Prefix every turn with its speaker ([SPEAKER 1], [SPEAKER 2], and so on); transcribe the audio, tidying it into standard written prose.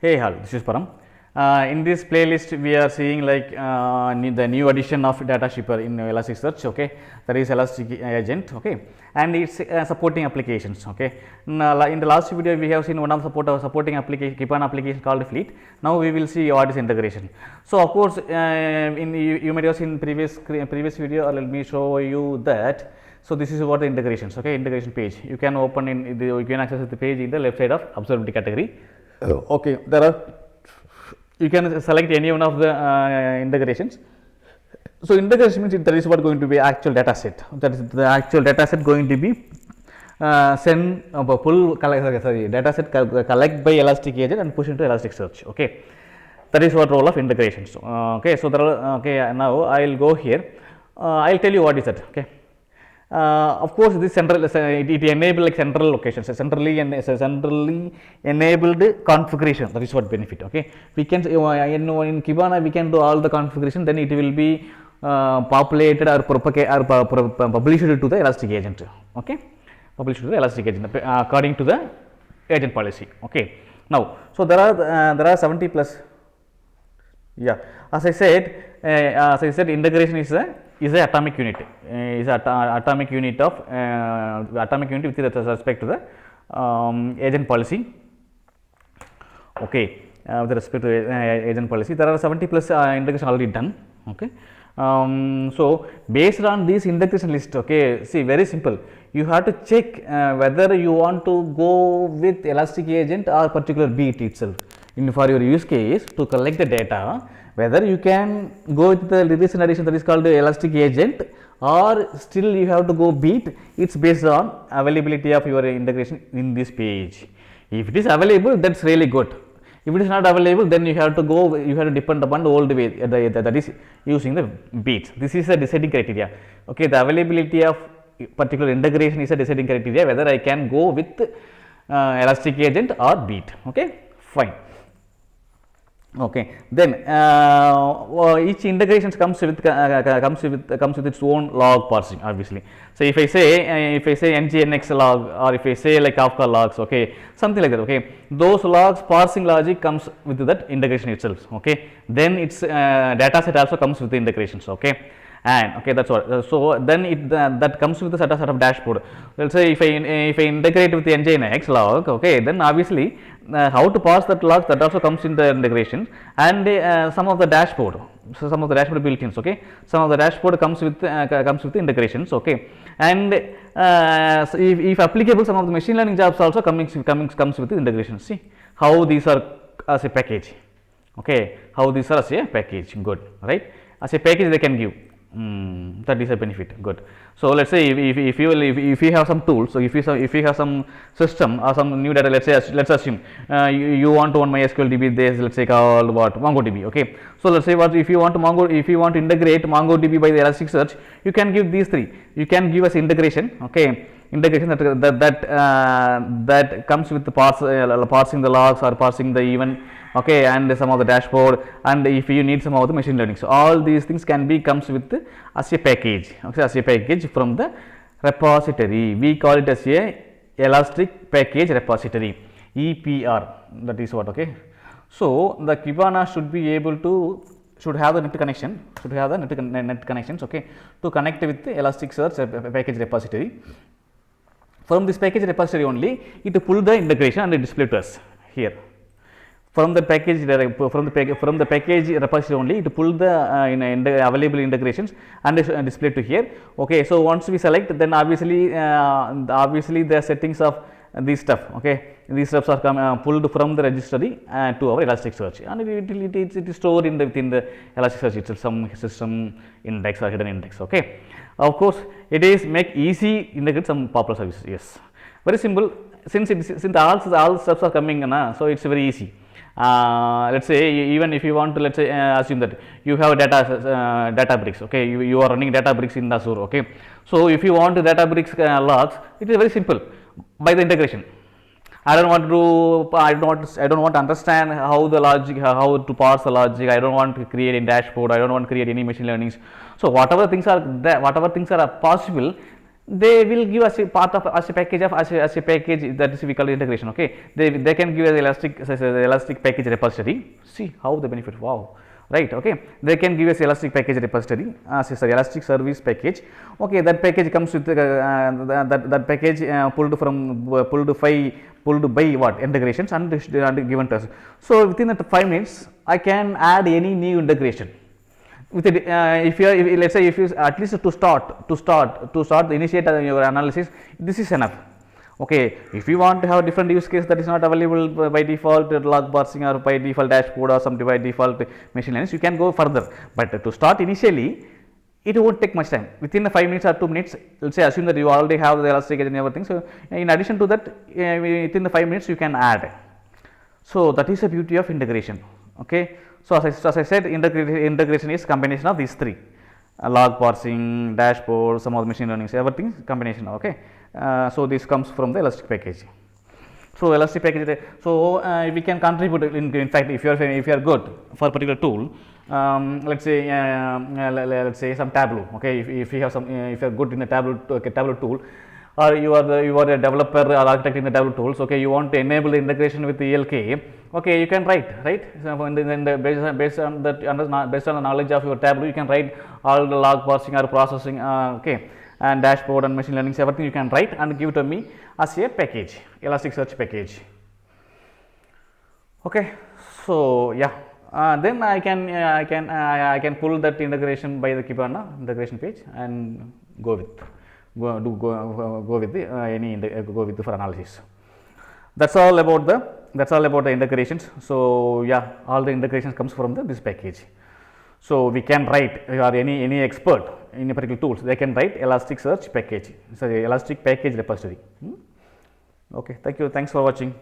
[SPEAKER 1] Hey all, this is Param. In this playlist, we are seeing like the new addition of data shipper in Elasticsearch. Okay, that is Elastic Agent. Okay, and it's supporting applications. Okay, now, in the last video, we have seen one of supporting application, Kibana application called Fleet. Now we will see what is integration. So of course, you might have seen previous video. Let me show you that. So this is what the integrations. Okay, integration page. You can open you can access the page in the left side of observability category. Okay, there are, you can select any one of the integrations. So integration means that is what going to be actual data set. That is the actual data set going to be data set collect by Elastic Agent and push into Elasticsearch. Okay, that is what role of integrations. Okay, so there are, okay, now I will go here. I will tell you what is that. Okay. Of course, this central it enable like central locations, centrally enabled configuration. That is what benefit. Okay, we can in Kibana we can do all the configuration. Then it will be populated or published to the Elastic Agent. Okay, published to the Elastic Agent according to the agent policy. Okay, now so there are 70 plus. Yeah, as I said, integration is a atomic unit. Is atomic unit of atomic unit with respect to the agent policy. Okay, with respect to agent policy, there are 70 plus integration already done. Okay, so based on this integration list, okay, see, very simple. You have to check whether you want to go with Elastic Agent or particular beat itself. For your use case to collect the data, whether you can go with the recent addition that is called the Elastic Agent, or still you have to go beat. It's based on availability of your integration in this page. If it is available, that's really good. If it is not available, then you have to depend upon the old way, that is using the beats. This is a deciding criteria. Okay, the availability of particular integration is a deciding criteria whether I can go with Elastic Agent or beat. Okay, fine. Okay, then each integration comes with its own log parsing, obviously. So if I say nginx log, or if I say like Kafka logs, okay, something like that. Okay, those logs parsing logic comes with that integration itself. Okay, then its data set also comes with the integrations. Okay, and okay, that's what. So then that comes with a set of dashboard. Let's say if I integrate with the nginx log, okay, then obviously how to parse that log, that also comes in the integration, and some of the dashboard. So some of the dashboard built-ins. Okay, some of the dashboard comes with the integrations. Okay, and so if applicable, some of the machine learning jobs also comes with the integration. See how these are as a package. Okay, how these are as a package. Good, right? As a package they can give. That is a benefit. Good. So let's say if you have some tools, so if you have some system or some new data, let's assume you want one MySQL DB, this let's say called what, MongoDB. Okay, so let's say what if you want to integrate MongoDB by the Elasticsearch, you can give these three. You can give us integration. Okay, integration that comes with the parsing the logs or parsing the event. Okay, and some of the dashboard, and if you need some of the machine learning, so all these things comes with as a package. Okay, as a package from the repository. We call it as a Elastic Package Repository, EPR. That is what. Okay, so the Kibana should have the net connections. Okay, to connect with the Elasticsearch package repository. From this package repository only, it pull the integration and display to us here. From the package repository only, it pull the available integrations and display to here. Okay, so once we select, then obviously the settings of this stuff. Okay, these steps are pulled from the registry to our Elasticsearch, and it is stored within the Elasticsearch itself, some system index or hidden index. Okay, of course it is make easy integrate some popular services. Yes, very simple. Since all steps are coming, so it's very easy. Let's say even if you want to, let's say assume that you have Databricks. Okay, you are running Databricks in Azure. Okay, so if you want Databricks logs, it is very simple by the integration. I don't want to understand how the logic, how to parse the logic. I don't want to create a dashboard. I don't want to create any machine learnings. So whatever things are possible, they will give us a part of as a package of as a package, that is we call integration. Okay, they can give us elastic package repository. See how the benefit, wow, right. Okay, they can give us elastic package repository, sorry, elastic service package. Okay, that package comes with that package pulled by what integrations and given to us. So within that 5 minutes I can add any new integration with it. If you are, if, let's say if you at least to start initiate your analysis, this is enough. Okay, if you want to have different use case that is not available by default log parsing or by default dashboard or some by default machine learning, you can go further, but to start initially it won't take much time. Within the 5 minutes or 2 minutes, let's say assume that you already have the elastic and everything. So in addition to that, within the 5 minutes you can add. So that is the beauty of integration. Okay, so as I said, integration is combination of these three: log parsing, dashboard, some of the machine learning, everything is combination. Okay, so this comes from the elastic package. So elastic package, so we can contribute in fact, if you are good for a particular tool, let's say some Tableau. Okay, if you have some, if you are good in the Tableau tool, or you are a developer or architect in the Tableau tools. Okay, you want to enable the integration with the ELK. Okay, you can write, right? So based on the knowledge of your Tableau, you can write all the log parsing or processing. Okay, and dashboard and machine learning, everything you can write and give to me as a package, Elasticsearch package. Okay, so yeah, then I can pull that integration by the Kibana integration page and go with the for analysis. That's all about the integrations. So yeah, all the integrations comes from this package. So we can write, or any expert in a particular tools, they can write Elasticsearch package, sorry, Elastic package repository. Okay, thank you, thanks for watching.